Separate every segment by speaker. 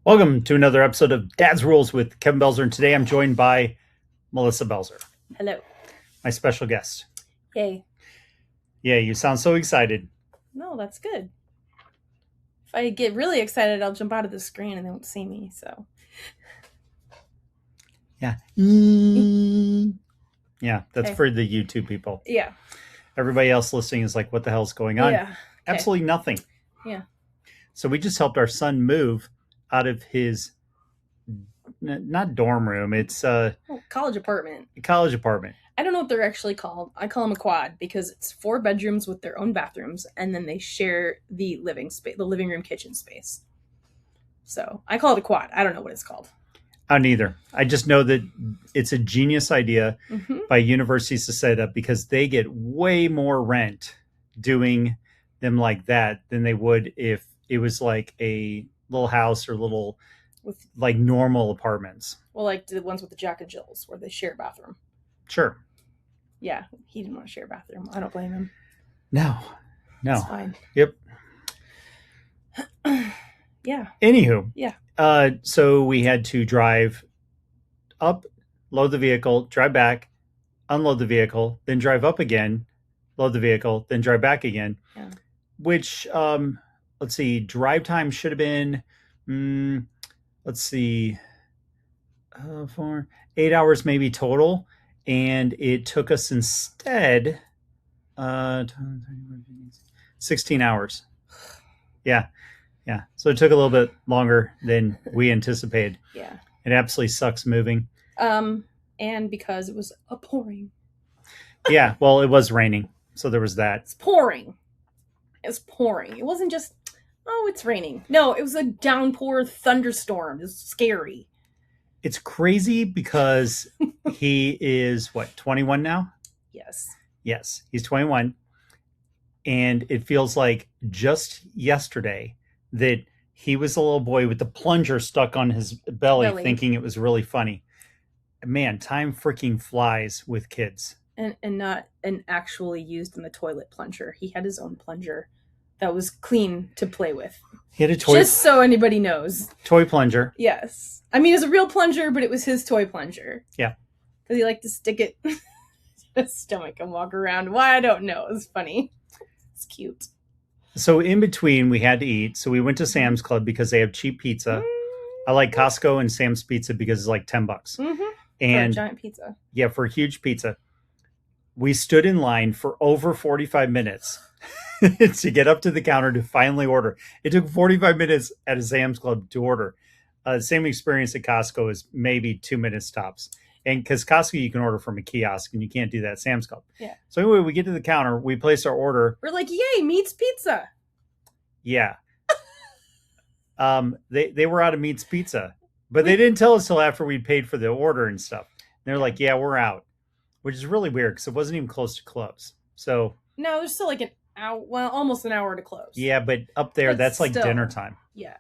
Speaker 1: Welcome to another episode of Dad's Rules with Kevin Belzer, and today I'm joined by Melissa Belzer,
Speaker 2: Hello.
Speaker 1: my special guest.
Speaker 2: Yay.
Speaker 1: Yeah, you sound so excited.
Speaker 2: No, that's good. If I get really excited, I'll jump out of the screen and they won't see me, so.
Speaker 1: Yeah. Yeah, that's
Speaker 2: Okay.
Speaker 1: for the YouTube people.
Speaker 2: Yeah.
Speaker 1: Everybody else listening is like, what the hell's going on?
Speaker 2: Yeah. Okay.
Speaker 1: Absolutely nothing.
Speaker 2: Yeah.
Speaker 1: So we just helped our son move out of his, not dorm room, it's a
Speaker 2: College apartment.
Speaker 1: college apartment.
Speaker 2: I don't know what they're actually called. I call them a quad because it's 4 bedrooms with their own bathrooms, and then they share the living space, the living room kitchen space. So I call it a quad. I don't know what it's called.
Speaker 1: Neither. I just know that it's a genius idea by universities to set up because they get way more rent doing them like that than they would if it was like a little house or little
Speaker 2: With
Speaker 1: like normal apartments.
Speaker 2: well, like the ones with the Jack and Jills where they share a bathroom.
Speaker 1: Sure.
Speaker 2: Yeah, he didn't want to share a bathroom. I don't blame him.
Speaker 1: No.
Speaker 2: It's fine.
Speaker 1: Yep.
Speaker 2: Yeah.
Speaker 1: Anywho.
Speaker 2: Yeah.
Speaker 1: So we had to drive up, load the vehicle, drive back, unload the vehicle, then drive up again, load the vehicle, then drive back again.
Speaker 2: Yeah.
Speaker 1: Which, let's see, drive time should have been, let's see, 8 hours maybe total. And it took us instead 16 hours. Yeah. Yeah. So it took a little bit longer than we anticipated.
Speaker 2: Yeah.
Speaker 1: It absolutely sucks moving.
Speaker 2: And because it was pouring.
Speaker 1: Yeah. Well, it was raining. So there was that.
Speaker 2: It's pouring. It was pouring. It wasn't just, oh, it's raining. No, it was a downpour thunderstorm. It was scary.
Speaker 1: It's crazy because he is, 21 now?
Speaker 2: Yes.
Speaker 1: Yes, he's 21. And it feels like just yesterday that he was a little boy with the plunger stuck on his belly. Thinking it was really funny. Man, time freaking flies with kids.
Speaker 2: And not an actually used in the toilet plunger. He had his own plunger that was clean to play with.
Speaker 1: He had a toy.
Speaker 2: Just so anybody knows.
Speaker 1: Toy plunger.
Speaker 2: Yes. I mean, it was a real plunger, but it was his toy plunger.
Speaker 1: Yeah.
Speaker 2: Because he liked to stick it in his stomach and walk around. Why? I don't know. It was funny. It's cute.
Speaker 1: So in between, we had to eat. So we went to Sam's Club because they have cheap pizza. I like Costco and Sam's Pizza because it's like $10.
Speaker 2: Mm-hmm.
Speaker 1: And
Speaker 2: for a giant pizza.
Speaker 1: Yeah, for a huge pizza. We stood in line for over 45 minutes to get up to the counter to finally order. It took 45 minutes at a Sam's Club to order. Same experience at Costco is maybe 2 minutes tops. And because Costco, you can order from a kiosk and you can't do that at Sam's Club.
Speaker 2: Yeah.
Speaker 1: So anyway, we get to the counter, we place our order.
Speaker 2: We're like, yay, Meats Pizza.
Speaker 1: Yeah. They were out of Meats Pizza, but they didn't tell us till after we paid for the order and stuff. And they're like, yeah, we're out, which is really weird because it wasn't even close to close. So
Speaker 2: no, there's still like an hour, well, almost an hour to close.
Speaker 1: Yeah, but up there,
Speaker 2: But
Speaker 1: that's like
Speaker 2: still.
Speaker 1: dinner time.
Speaker 2: Yeah.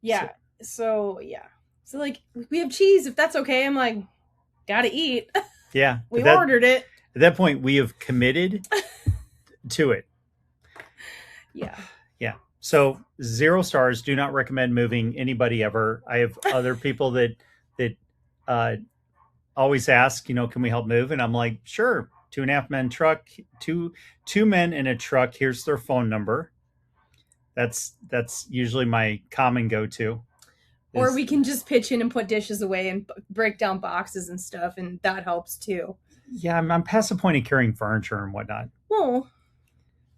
Speaker 2: Yeah. So yeah. So like, we have cheese, if that's okay. I'm like, gotta eat.
Speaker 1: Yeah.
Speaker 2: We ordered it.
Speaker 1: At that point, we have committed to it.
Speaker 2: Yeah.
Speaker 1: Yeah. So 0 stars. Do not recommend moving anybody ever. I have other people that always ask, can we help move? And I'm like, sure. 2.5 men truck, two men in a truck. Here's their phone number. That's usually my common go-to.
Speaker 2: Or we can just pitch in and put dishes away and break down boxes and stuff, and that helps too.
Speaker 1: Yeah, I'm past the point of carrying furniture and whatnot.
Speaker 2: Well,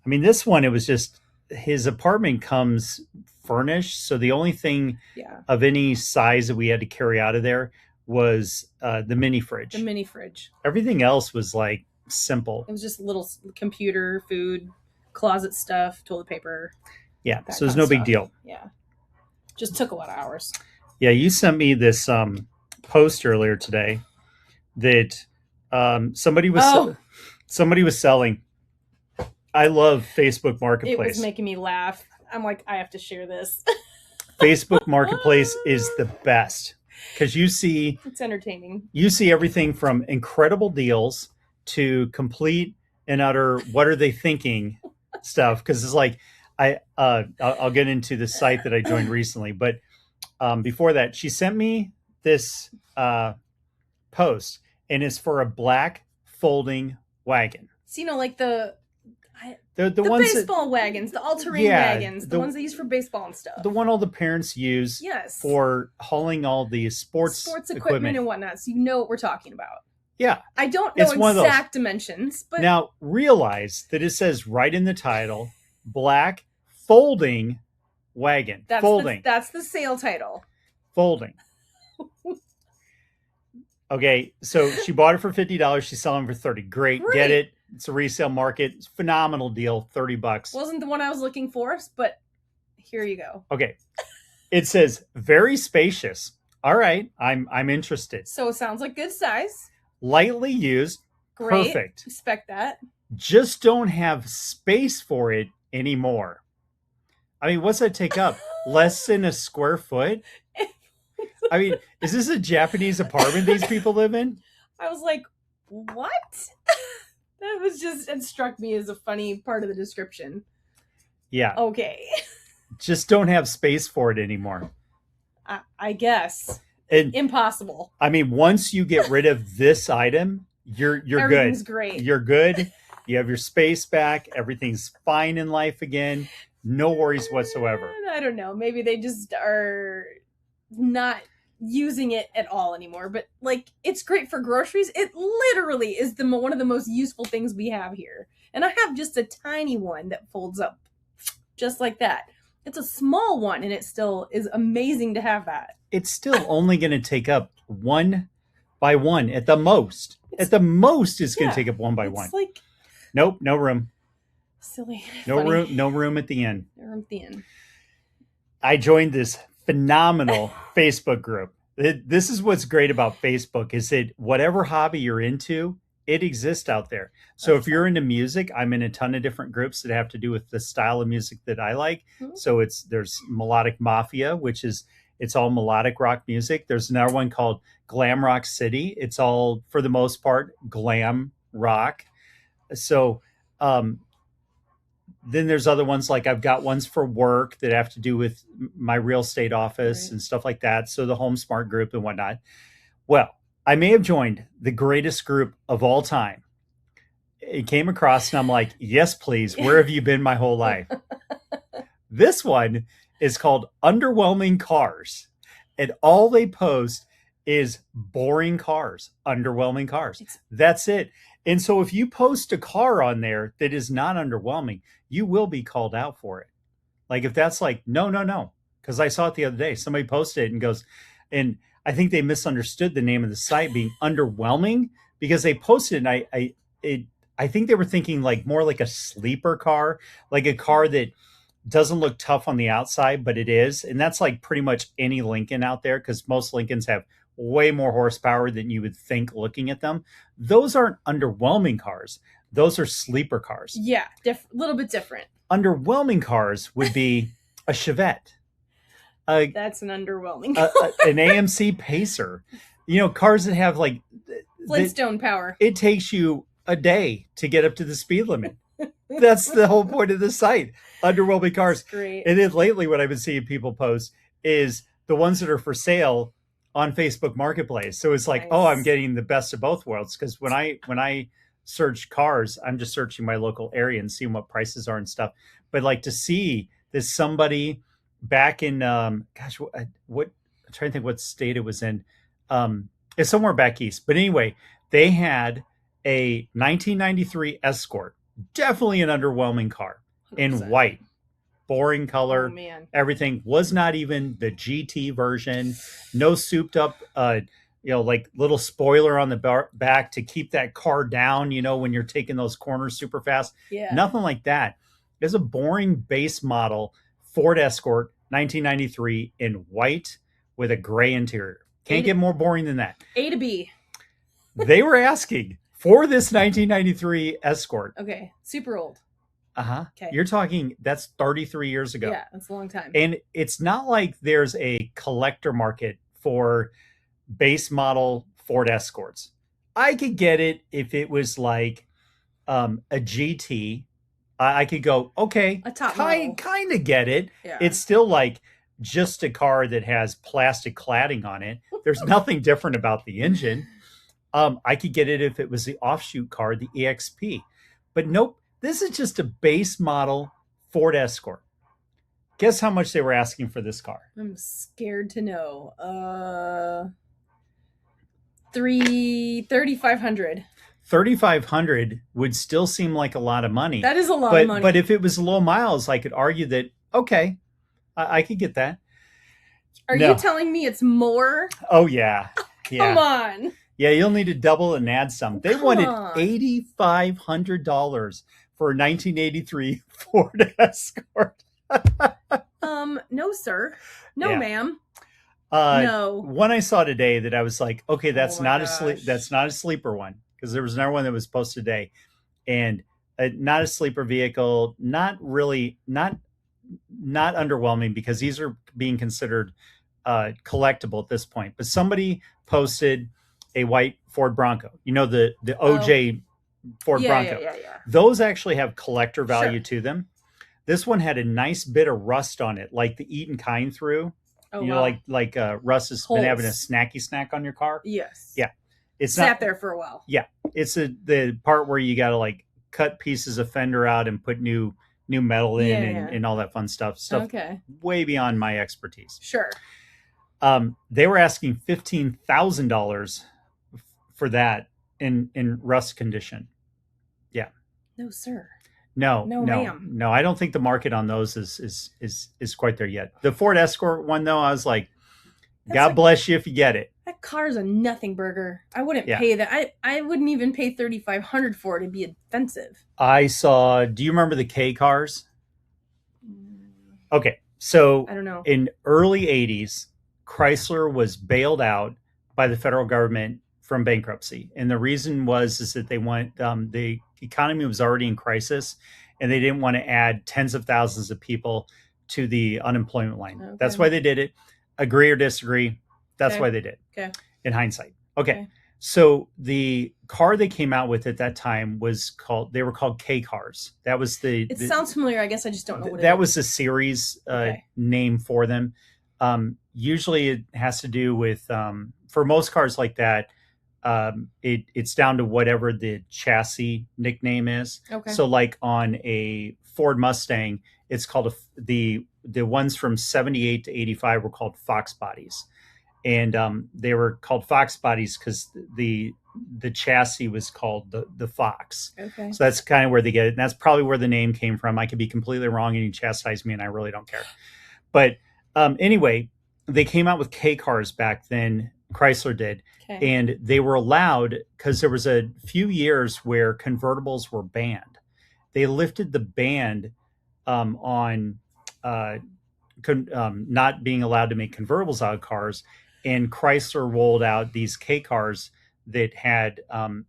Speaker 1: I mean, this one, it was just his apartment comes furnished, so the only thing of any size that we had to carry out of there was the mini fridge.
Speaker 2: The mini fridge.
Speaker 1: Everything else was like simple.
Speaker 2: It was just little computer, food, closet stuff, toilet paper.
Speaker 1: Yeah, so there's no big deal.
Speaker 2: Yeah. Just took a lot of hours.
Speaker 1: Yeah, you sent me this post earlier today that somebody was selling. I love Facebook Marketplace.
Speaker 2: It was making me laugh. I'm like, I have to share this.
Speaker 1: Facebook Marketplace is the best because
Speaker 2: it's entertaining.
Speaker 1: You see everything from incredible deals to complete and utter what are they thinking stuff. Because it's like I'll get into the site that I joined recently, but before that, she sent me this post, and it's for a black folding wagon.
Speaker 2: So, like the
Speaker 1: The
Speaker 2: the
Speaker 1: ones that,
Speaker 2: baseball wagons, the all-terrain
Speaker 1: yeah,
Speaker 2: wagons, the ones they use for baseball and stuff.
Speaker 1: the one all the parents use
Speaker 2: Yes.
Speaker 1: for hauling all the sports
Speaker 2: equipment and whatnot. So you know what we're talking about.
Speaker 1: Yeah.
Speaker 2: I don't know exact dimensions, but
Speaker 1: now realize that it says right in the title, black folding wagon. Folding.
Speaker 2: That's the sale title.
Speaker 1: Folding. Okay, so she bought it for $50. She's selling for $30. Great. Get it. It's a resale market. It's a phenomenal deal. $30.
Speaker 2: Wasn't the one I was looking for, but here you go.
Speaker 1: Okay. It says very spacious. All right, I'm interested.
Speaker 2: So it sounds like good size.
Speaker 1: Lightly used.
Speaker 2: Great.
Speaker 1: Perfect.
Speaker 2: Expect that.
Speaker 1: Just don't have space for it anymore. I mean, what's that take up? Less than a square foot? I mean, is this a Japanese apartment these people live in?
Speaker 2: I was like, what? That was just, it struck me as a funny part of the description.
Speaker 1: Yeah.
Speaker 2: Okay.
Speaker 1: Just don't have space for it anymore.
Speaker 2: I guess.
Speaker 1: And
Speaker 2: impossible.
Speaker 1: I mean, once you get rid of this item, you're
Speaker 2: Everything's
Speaker 1: good.
Speaker 2: Great.
Speaker 1: You're good. You have your space back. Everything's fine in life again. No worries whatsoever.
Speaker 2: I don't know. Maybe they just are not using it at all anymore. But like, it's great for groceries. It literally is one of the most useful things we have here. And I have just a tiny one that folds up just like that. It's a small one, and it still is amazing to have that.
Speaker 1: It's still only going to take up one by one at the most. At the most, it's going to take up one by one.
Speaker 2: Like,
Speaker 1: nope, no room.
Speaker 2: Silly.
Speaker 1: No
Speaker 2: Funny.
Speaker 1: room. No room at the end.
Speaker 2: No room at the end.
Speaker 1: I joined this phenomenal Facebook group. This is what's great about Facebook is that whatever hobby you're into, it exists out there. So if you're into music, I'm in a ton of different groups that have to do with the style of music that I like. Mm-hmm. So there's Melodic Mafia, which is it's all melodic rock music. There's another one called Glam Rock City. It's all, for the most part, glam rock. So then there's other ones, like I've got ones for work that have to do with my real estate office and stuff like that. So the Home Smart group and whatnot. Well, I may have joined the greatest group of all time. It came across and I'm like, yes, please. Where have you been my whole life? This one is called Underwhelming Cars. And all they post is boring cars, underwhelming cars. That's it. And so if you post a car on there that is not underwhelming, you will be called out for it. Like if that's like, no. Because I saw it the other day. Somebody posted it and goes, and I think they misunderstood the name of the site being underwhelming because they posted it and I think they were thinking like more like a sleeper car, like a car that doesn't look tough on the outside, but it is. And that's like pretty much any Lincoln out there because most Lincolns have way more horsepower than you would think looking at them. Those aren't underwhelming cars. Those are sleeper cars.
Speaker 2: Yeah, a little bit different.
Speaker 1: Underwhelming cars would be a Chevette.
Speaker 2: That's an underwhelming car.
Speaker 1: An AMC Pacer. You know, cars that have like
Speaker 2: Flintstone power.
Speaker 1: It takes you a day to get up to the speed limit. That's the whole point of the site. Underwhelming cars.
Speaker 2: That's great.
Speaker 1: And then lately what I've been seeing people post is the ones that are for sale on Facebook Marketplace. So it's like, oh, I'm getting the best of both worlds. Because when I search cars, I'm just searching my local area and seeing what prices are and stuff. But like to see that somebody back in what I'm trying to think what state it was in. It's somewhere back east. But anyway, they had a 1993 Escort, definitely an underwhelming car 100%. In white, boring color.
Speaker 2: Oh, man.
Speaker 1: Everything was not even the GT version. No souped up, like little spoiler on the back to keep that car down, when you're taking those corners super fast.
Speaker 2: Yeah.
Speaker 1: Nothing like that. It's a boring base model Ford Escort 1993 in white with a gray interior. Can't get more boring than that.
Speaker 2: A to B.
Speaker 1: They were asking for this 1993 Escort.
Speaker 2: Okay. Super old.
Speaker 1: Uh-huh.
Speaker 2: Okay.
Speaker 1: You're talking, that's 33 years ago.
Speaker 2: Yeah, that's a long time.
Speaker 1: And it's not like there's a collector market for base model Ford Escorts. I could get it if it was like a GT. I could go, okay,
Speaker 2: a top model.
Speaker 1: Kind of get it.
Speaker 2: Yeah.
Speaker 1: It's still like just a car that has plastic cladding on it. There's nothing different about the engine. I could get it if it was the offshoot car, the EXP. But nope, this is just a base model Ford Escort. Guess how much they were asking for this car?
Speaker 2: I'm scared to know. 3,500.
Speaker 1: 3,500 would still seem like a lot of money.
Speaker 2: That is a lot of money.
Speaker 1: But if it was low miles, I could argue that, okay, I could get that.
Speaker 2: Are you telling me it's more?
Speaker 1: Oh, yeah.
Speaker 2: Come on.
Speaker 1: Yeah, you'll need to double and add some. They wanted $8,500 for a 1983 Ford Escort.
Speaker 2: No, sir. No, ma'am.
Speaker 1: No. One I saw today that I was like, okay, that's not a sleeper one, because there was another one that was posted today, and not a sleeper vehicle, not underwhelming, because these are being considered collectible at this point. But somebody posted a white Ford Bronco. You know, the OJ Ford Bronco. Yeah. Those actually have collector value to them. This one had a nice bit of rust on it, like the Eaton kind through. Oh, you know, like Russ has been having a snacky snack on your car.
Speaker 2: Yes.
Speaker 1: Yeah. It's
Speaker 2: sat there for a while.
Speaker 1: Yeah. It's the part where you got to like cut pieces of fender out and put new metal in and all that fun stuff. Way beyond my expertise.
Speaker 2: Sure.
Speaker 1: They were asking $15,000 for that in rust condition. Yeah.
Speaker 2: No, sir.
Speaker 1: No, ma'am. No, I don't think the market on those is quite there yet. The Ford Escort one, though, I was like, God bless you if you get it.
Speaker 2: That car's a nothing burger. I wouldn't pay that. I wouldn't even pay $3,500 for it. It'd be offensive.
Speaker 1: I saw. Do you remember the K cars? Okay, so
Speaker 2: I don't know.
Speaker 1: In early '80s, Chrysler was bailed out by the federal government from bankruptcy, and the reason is that they want the economy was already in crisis, and they didn't want to add tens of thousands of people to the unemployment line. Okay. That's why they did it. Agree or disagree? That's why they did.
Speaker 2: Okay.
Speaker 1: In hindsight. Okay. So the car they came out with at that time they were called K cars. That was
Speaker 2: It sounds familiar. I guess I just don't know what it is.
Speaker 1: That was the series name for them. Usually it has to do with, for most cars like that, it's down to whatever the chassis nickname is.
Speaker 2: Okay.
Speaker 1: So like on a Ford Mustang, it's called the ones from 78 to 85 were called Fox bodies. And they were called Fox bodies because the chassis was called the Fox.
Speaker 2: Okay.
Speaker 1: So that's kind of where they get it. And that's probably where the name came from. I could be completely wrong and you chastise me and I really don't care. But anyway, they came out with K cars back then. Chrysler did. Okay. And they were allowed because there was a few years where convertibles were banned. They lifted the ban on not being allowed to make convertibles out of cars. And Chrysler rolled out these K cars that had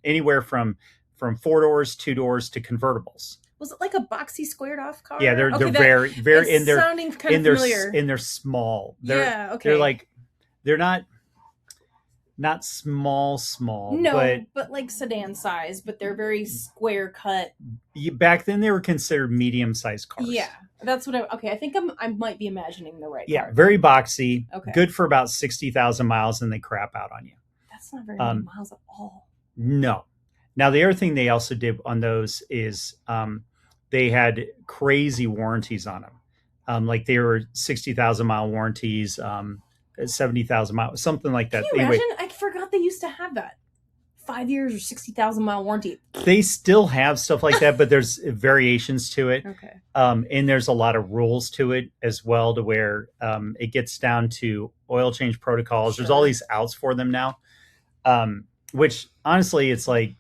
Speaker 1: anywhere from 4 doors, 2 doors to convertibles.
Speaker 2: Was it like a boxy squared off car?
Speaker 1: Yeah, they're very
Speaker 2: and they're sounding kind of familiar.
Speaker 1: And they're small. They're not small.
Speaker 2: No, but like sedan size, but they're very square cut.
Speaker 1: Back then they were considered medium-sized cars.
Speaker 2: Yeah. That's what I think I might be imagining the right car.
Speaker 1: Very boxy. Okay. Good for about 60,000 miles and they crap out on you.
Speaker 2: That's not very many miles at all.
Speaker 1: No. Now the other thing they also did on those is they had crazy warranties on them. Like they were 60,000 mile warranties, 70,000 miles, something like that.
Speaker 2: Can you imagine? I forgot they used to have that. 5 years or 60,000 mile warranty.
Speaker 1: They still have stuff like that, but there's variations to it.
Speaker 2: Okay.
Speaker 1: And there's a lot of rules to it as well, to where it gets down to oil change protocols. Sure. There's all these outs for them now, which honestly, it's like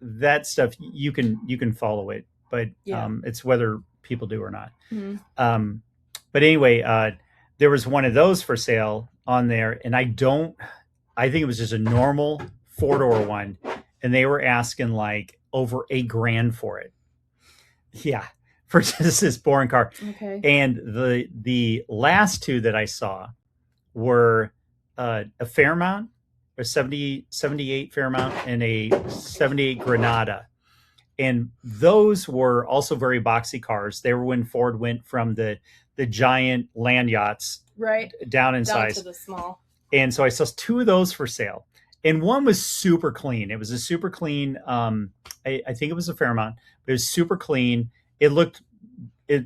Speaker 1: that stuff you can follow it, but it's whether people do or not. Mm-hmm. But anyway, there was one of those for sale on there, and I think it was just a normal 4-door one, and they were asking like over $8,000 for it. Yeah, for just this boring car.
Speaker 2: Okay.
Speaker 1: And the last two that I saw were a Fairmont, a 78 Fairmont, and a 78 Granada. And those were also very boxy cars. They were when Ford went from the the giant land yachts
Speaker 2: Right.
Speaker 1: down in
Speaker 2: Down
Speaker 1: size.
Speaker 2: to the small.
Speaker 1: And so I saw 2 of those for sale. And one was super clean. It was a super clean, I think it was a Fairmont, but it was super clean. It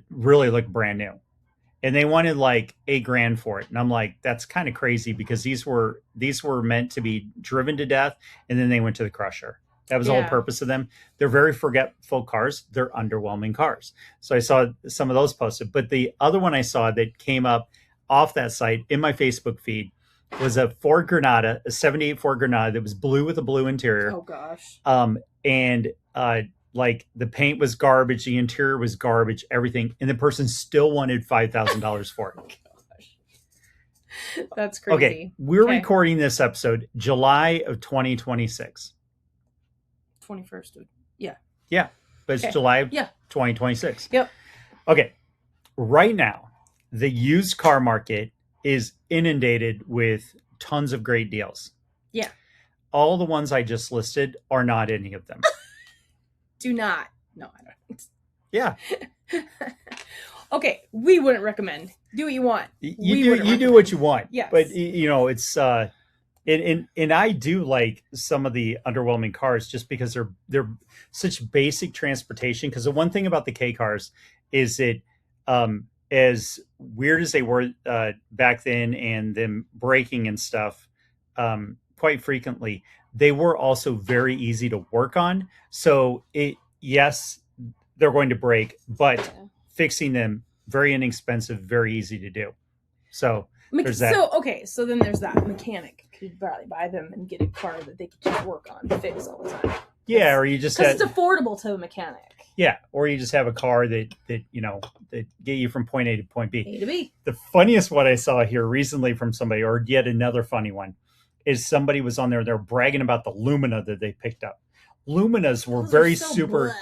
Speaker 1: really looked brand new. And they wanted like $8,000 for it. And I'm like, that's kind of crazy because these were meant to be driven to death. And then they went to the crusher. That was the whole
Speaker 2: Yeah.
Speaker 1: purpose of them. They're very forgetful cars. They're underwhelming cars. So I saw some of those posted. But the other one I saw that came up off that site in my Facebook feed was a Ford Granada, a 78 Ford Granada that was blue with a blue interior.
Speaker 2: Oh gosh.
Speaker 1: And like the paint was garbage, the interior was garbage, everything. And the person still wanted $5,000 for it.
Speaker 2: Gosh. That's crazy.
Speaker 1: Okay. We're recording this episode July of 2026.
Speaker 2: 21st. Yeah.
Speaker 1: Yeah. But it's July of 2026.
Speaker 2: Yep.
Speaker 1: Okay. Right now, the used car market is inundated with tons of great deals.
Speaker 2: Yeah.
Speaker 1: All the ones I just listed are not any of them.
Speaker 2: Do not. No, I don't.
Speaker 1: Yeah.
Speaker 2: Okay. We wouldn't recommend. Do what you want.
Speaker 1: You do what you want.
Speaker 2: Yes.
Speaker 1: But it's and I do like some of the underwhelming cars just because they're such basic transportation. Because the one thing about the K cars is that as weird as they were back then and them braking and stuff quite frequently, they were also very easy to work on. So yes, they're going to break, but fixing them very inexpensive, very easy to do. So there's that.
Speaker 2: So then there's that. Mechanic could probably buy them and get a car that they could just work on, fix all the time.
Speaker 1: Yeah, or you just
Speaker 2: because it's affordable to a mechanic.
Speaker 1: Yeah, or you just have a car that that get you from point A to point B.
Speaker 2: A to B.
Speaker 1: The funniest one I saw here recently from somebody, or yet another funny one, is somebody was on there. They're bragging about the Lumina that they picked up. Luminas were very super,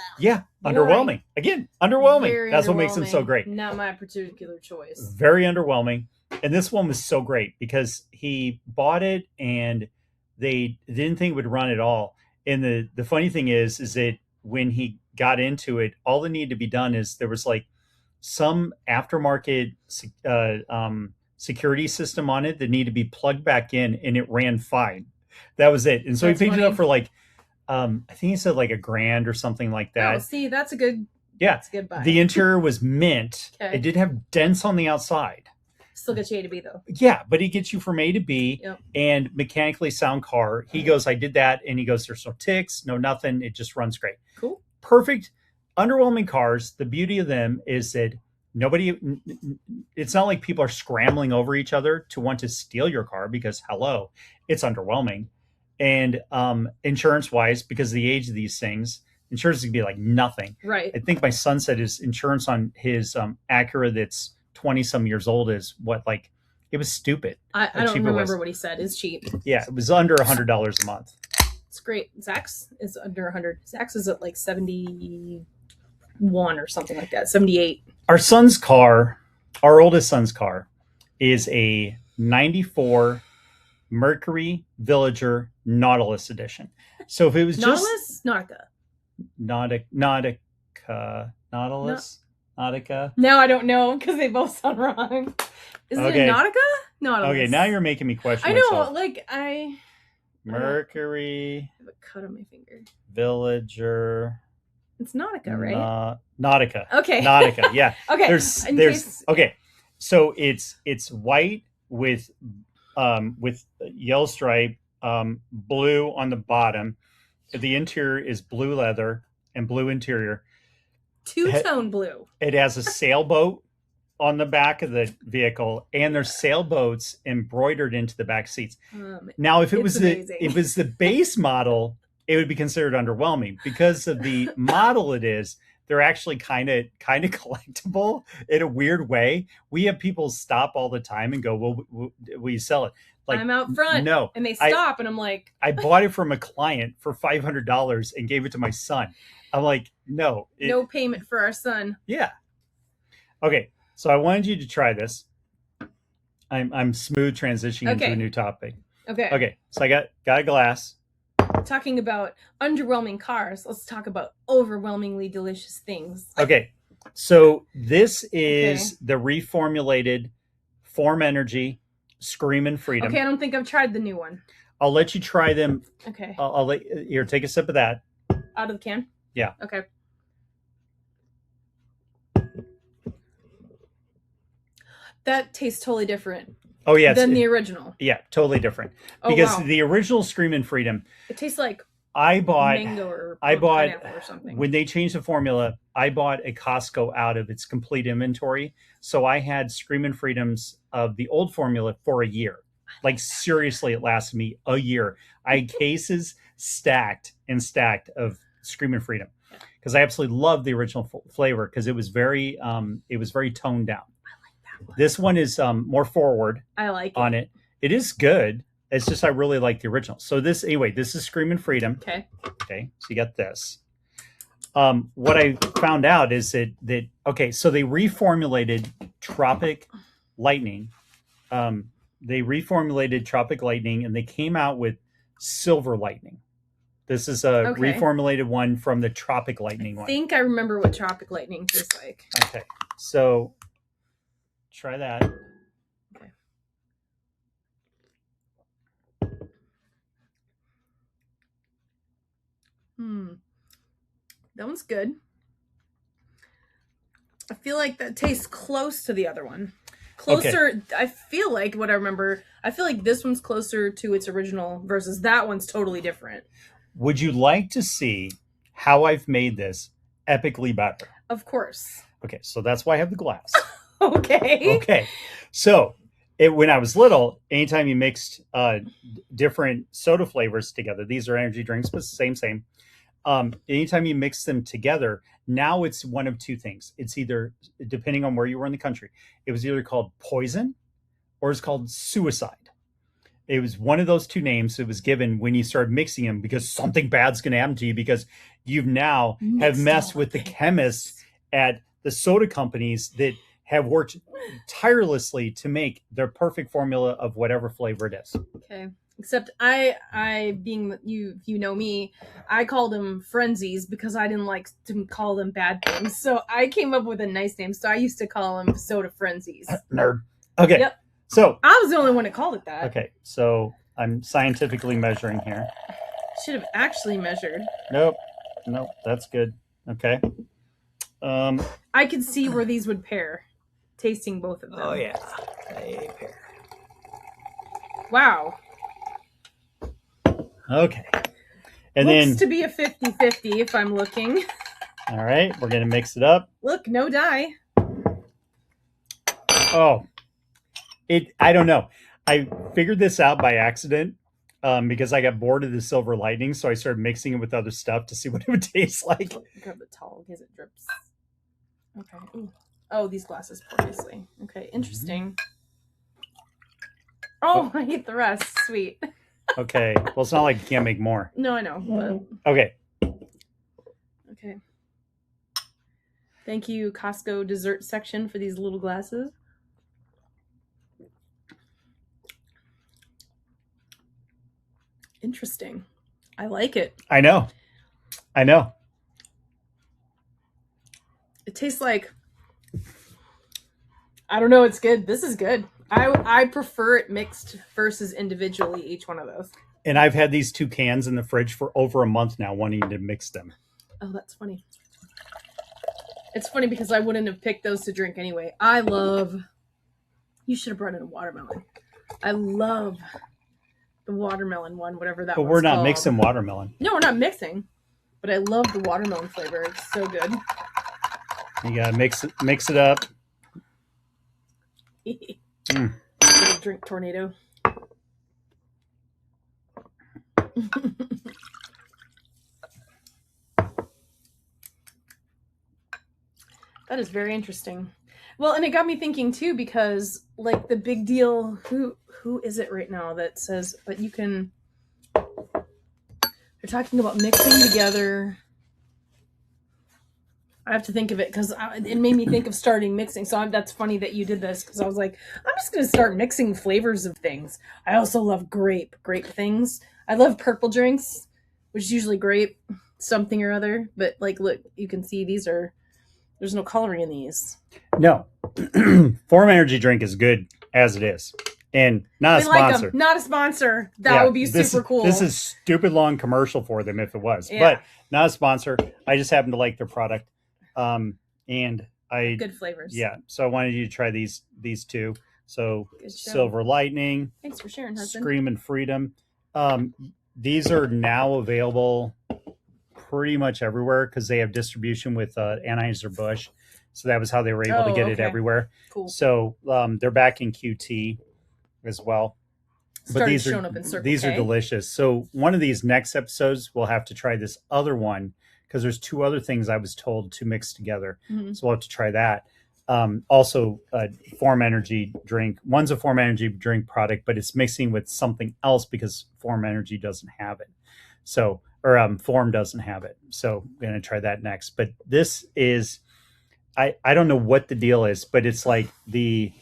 Speaker 1: underwhelming. Again, underwhelming.
Speaker 2: Very
Speaker 1: That's what makes them so great.
Speaker 2: Not my particular choice.
Speaker 1: Very underwhelming. And this one was so great because he bought it and they didn't think it would run at all. And the funny thing is that when he got into it, all that needed to be done is there was like some aftermarket security system on it that needed to be plugged back in, and it ran fine. That was it. And so he picked it up for like, I think he said like $1,000 or something like that.
Speaker 2: Oh, see, that's a good.
Speaker 1: Yeah,
Speaker 2: that's a good buy.
Speaker 1: The interior was mint.
Speaker 2: Okay.
Speaker 1: It did have dents on the outside.
Speaker 2: Still gets you A to B though.
Speaker 1: Yeah, but he gets you from A to B,
Speaker 2: yep.
Speaker 1: And mechanically sound car. He goes, I did that, and he goes, there's no ticks, no nothing. It just runs great.
Speaker 2: Cool.
Speaker 1: Perfect. Underwhelming cars. The beauty of them is that it's not like people are scrambling over each other to want to steal your car because hello, it's underwhelming. And insurance wise, because of the age of these things, insurance can be like nothing.
Speaker 2: Right.
Speaker 1: I think my son said his insurance on his Acura that's 20 some years old is what, like, it was stupid.
Speaker 2: I don't remember what he said. It's cheap.
Speaker 1: Yeah, it was under $100 a month.
Speaker 2: It's great. Zach's is under 100. Zach's is at like 71 or something like that. 78.
Speaker 1: Our son's car, our oldest son's car, is a 94 Mercury Villager Nautilus edition. So if it was
Speaker 2: Nautilus?
Speaker 1: Nautica. Nautica.
Speaker 2: No, I don't know because they both sound wrong. Is it a Nautica? Nautilus.
Speaker 1: Okay, now you're making me question.
Speaker 2: I know,
Speaker 1: myself.
Speaker 2: like I.
Speaker 1: Mercury.
Speaker 2: I have a cut on my finger.
Speaker 1: Villager.
Speaker 2: It's Nautica, right?
Speaker 1: Nautica.
Speaker 2: Okay.
Speaker 1: Nautica. Yeah.
Speaker 2: Okay.
Speaker 1: There's okay. So it's white with yellow stripe, blue on the bottom. The interior is blue leather and blue interior.
Speaker 2: Two-tone blue.
Speaker 1: It has a sailboat on the back of the vehicle, and there's sailboats embroidered into the back seats. Now, if it was the base model, it would be considered underwhelming because of the model it is. They're actually kind of collectible in a weird way. We have people stop all the time and go, "Well, will you sell it?" Like,
Speaker 2: I'm out front.
Speaker 1: No,
Speaker 2: and they stop, and I'm like,
Speaker 1: I bought it from a client for $500 and gave it to my son. I'm like, no,
Speaker 2: no payment for our son.
Speaker 1: Yeah. Okay, so I wanted you to try this. I'm smooth transitioning into a new topic. Okay. So I got a glass.
Speaker 2: Talking about underwhelming cars, let's talk about overwhelmingly delicious things.
Speaker 1: Okay. So this is the reformulated Phorm Energy Screamin' Freedom.
Speaker 2: Okay, I don't think I've tried the new one.
Speaker 1: I'll let you try them.
Speaker 2: Okay.
Speaker 1: I'll let here, take a sip of that.
Speaker 2: Out of the can?
Speaker 1: Yeah.
Speaker 2: Okay. That tastes totally different.
Speaker 1: Oh yeah,
Speaker 2: than the original.
Speaker 1: Yeah, totally different. Because the original Screamin' Freedom,
Speaker 2: it tastes like
Speaker 1: mango
Speaker 2: or
Speaker 1: pineapple
Speaker 2: or something.
Speaker 1: When they changed the formula, I bought a Costco out of its complete inventory. So I had Screamin' Freedoms of the old formula for a year. Like seriously, it lasted me a year. I had cases stacked and stacked of Screamin' Freedom because I absolutely loved the original flavor because it was very toned down. This one is more forward.
Speaker 2: I like
Speaker 1: on it. It is good. It's just I really like the original. So this is Screamin' Freedom.
Speaker 2: Okay.
Speaker 1: Okay. So you got this. What I found out is that so they reformulated Tropic Lightning. They reformulated Tropic Lightning and they came out with Silver Lightning. This is a reformulated one from the Tropic Lightning one.
Speaker 2: I think I remember what Tropic Lightning tastes like.
Speaker 1: Okay. So try that.
Speaker 2: Okay. That one's good. I feel like that tastes close to the other one. Closer. Okay. I feel like what I remember. I feel like this one's closer to its original versus that one's totally different.
Speaker 1: Would you like to see how I've made this epically better?
Speaker 2: Of course.
Speaker 1: Okay, so that's why I have the glass.
Speaker 2: Okay.
Speaker 1: Okay. So when I was little, anytime you mixed different soda flavors together, these are energy drinks, but same. Anytime you mix them together, now it's one of two things. It's either, depending on where you were in the country, it was either called poison or it's called suicide. It was one of those two names that was given when you started mixing them because something bad's going to happen to you because you've now have messed with the chemists at the soda companies that have worked tirelessly to make their perfect formula of whatever flavor it is.
Speaker 2: Okay. Except I being you know me, I called them Frenzies because I didn't like to call them bad things. So I came up with a nice name. So I used to call them Soda Frenzies.
Speaker 1: Nerd. Okay.
Speaker 2: Yep.
Speaker 1: So
Speaker 2: I was the only one that called it that.
Speaker 1: Okay. So I'm scientifically measuring here.
Speaker 2: Should have actually measured.
Speaker 1: Nope. That's good. Okay.
Speaker 2: I could see where these would pair. Tasting both of them.
Speaker 1: Oh yeah. They pair.
Speaker 2: Wow.
Speaker 1: Okay. And
Speaker 2: Looks
Speaker 1: then
Speaker 2: to be a 50-50 if I'm looking.
Speaker 1: All right, we're going to mix it up.
Speaker 2: Look, no dye.
Speaker 1: Oh. I don't know. I figured this out by accident because I got bored of the Silver Lightning, so I started mixing it with other stuff to see what it would taste like.
Speaker 2: Grab the towel because it drips. Okay. Ooh. Oh, these glasses pour nicely. Okay, interesting. Oh, I hate the rest. Sweet.
Speaker 1: Okay. Well, it's not like you can't make more.
Speaker 2: No, I know. But...
Speaker 1: Okay.
Speaker 2: Okay. Thank you, Costco dessert section, for these little glasses. Interesting. I like it.
Speaker 1: I know.
Speaker 2: It tastes like... I don't know. It's good. This is good. I prefer it mixed versus individually, each one of those.
Speaker 1: And I've had these two cans in the fridge for over a month now, wanting to mix them.
Speaker 2: Oh, that's funny. It's funny because I wouldn't have picked those to drink anyway. I love... You should have brought in a watermelon. I love the watermelon one, whatever that was.
Speaker 1: But we're not mixing watermelon.
Speaker 2: No, we're not mixing. But I love the watermelon flavor. It's so good.
Speaker 1: You gotta mix it up.
Speaker 2: Little drink tornado. That is very interesting. Well, and it got me thinking too, because like the big deal, who is it right now that says, but you can, they're talking about mixing together. I have to think of it because it made me think of starting mixing. So that's funny that you did this because I was like, I'm just going to start mixing flavors of things. I also love grape things. I love purple drinks, which is usually grape something or other. But like, look, you can see these are There's no coloring in these.
Speaker 1: No. Phorm Energy drink is good as it is. And not
Speaker 2: We
Speaker 1: a
Speaker 2: like them.
Speaker 1: sponsor.
Speaker 2: Not a sponsor. That would be super cool.
Speaker 1: This is stupid long commercial for them if it was.
Speaker 2: Yeah.
Speaker 1: But not a sponsor. I just happen to like their product. And I
Speaker 2: good flavors.
Speaker 1: Yeah. So I wanted you to try these two. So
Speaker 2: Good show.
Speaker 1: Silver Lightning,
Speaker 2: Thanks for sharing, husband.
Speaker 1: Screaming Freedom. These are now available pretty much everywhere because they have distribution with Anheuser-Busch. So that was how they were able to get it everywhere.
Speaker 2: Cool.
Speaker 1: So they're back in QT as well. But these are
Speaker 2: up in Circle
Speaker 1: these
Speaker 2: K.
Speaker 1: are delicious. So one of these next episodes, we'll have to try this other one because there's two other things I was told to mix together.
Speaker 2: Mhm.
Speaker 1: So we'll have to try that. Also, Phorm Energy drink. One's a Phorm Energy drink product, but it's mixing with something else because Phorm Energy doesn't have it. So, or Phorm doesn't have it. So I'm going to try that next. But this is, I don't know what the deal is, but it's like the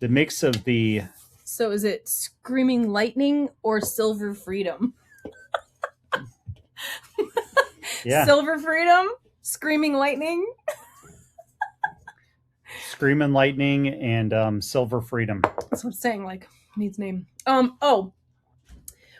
Speaker 1: mix of the.
Speaker 2: So is it Screaming Lightning or Silver Freedom?
Speaker 1: Yeah.
Speaker 2: Silver Freedom, Screaming Lightning.
Speaker 1: Screaming Lightning and Silver Freedom.
Speaker 2: That's what I'm saying, like, needs name. Oh.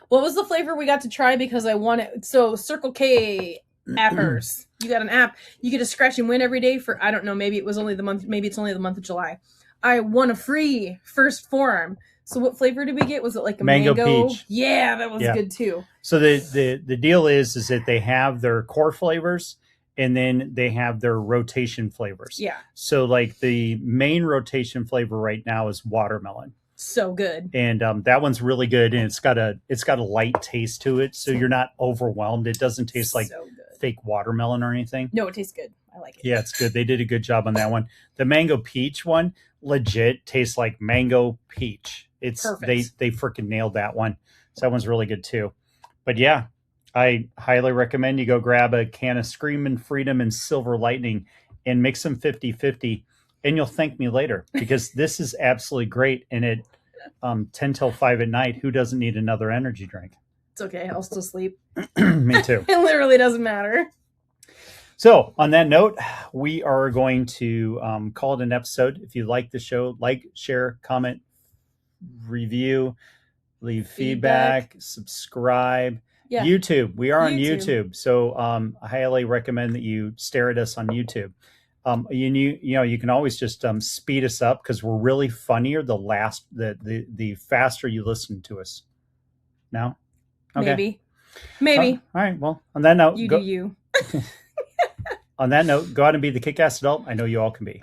Speaker 2: What was the flavor we got to try because I won it? So Circle K appers. You got an app. You get a scratch and win every day for, I don't know, maybe it's only the month of July. I won a free first Phorm. So what flavor did we get? Was it like a mango?
Speaker 1: Peach.
Speaker 2: Yeah, that was good too.
Speaker 1: So the deal is that they have their core flavors and then they have their rotation flavors.
Speaker 2: Yeah.
Speaker 1: So like the main rotation flavor right now is watermelon.
Speaker 2: So good.
Speaker 1: And that one's really good, and it's got a light taste to it, so you're not overwhelmed. It doesn't taste like fake watermelon or anything.
Speaker 2: No, it tastes good. I like it.
Speaker 1: Yeah, it's good. They did a good job on that one. The mango peach one legit tastes like mango peach. It's perfect. They freaking nailed that one. So that one's really good too. But yeah, I highly recommend you go grab a can of Screamin' Freedom and Silver Lightning and mix them 50-50, and you'll thank me later because this is absolutely great. And at 10 till 5 at night, who doesn't need another energy drink?
Speaker 2: It's okay. I'll still sleep.
Speaker 1: Me too.
Speaker 2: It literally doesn't matter.
Speaker 1: So on that note, we are going to call it an episode. If you like the show, like, share, comment, review, leave feedback, subscribe. Yeah. YouTube. We are on YouTube. So I highly recommend that you stare at us on YouTube. You can always just speed us up because we're really funnier the faster you listen to us. No? Okay.
Speaker 2: Maybe.
Speaker 1: All right. Well, on that note,
Speaker 2: do you.
Speaker 1: On that note, go out and be the kick-ass adult I know you all can be.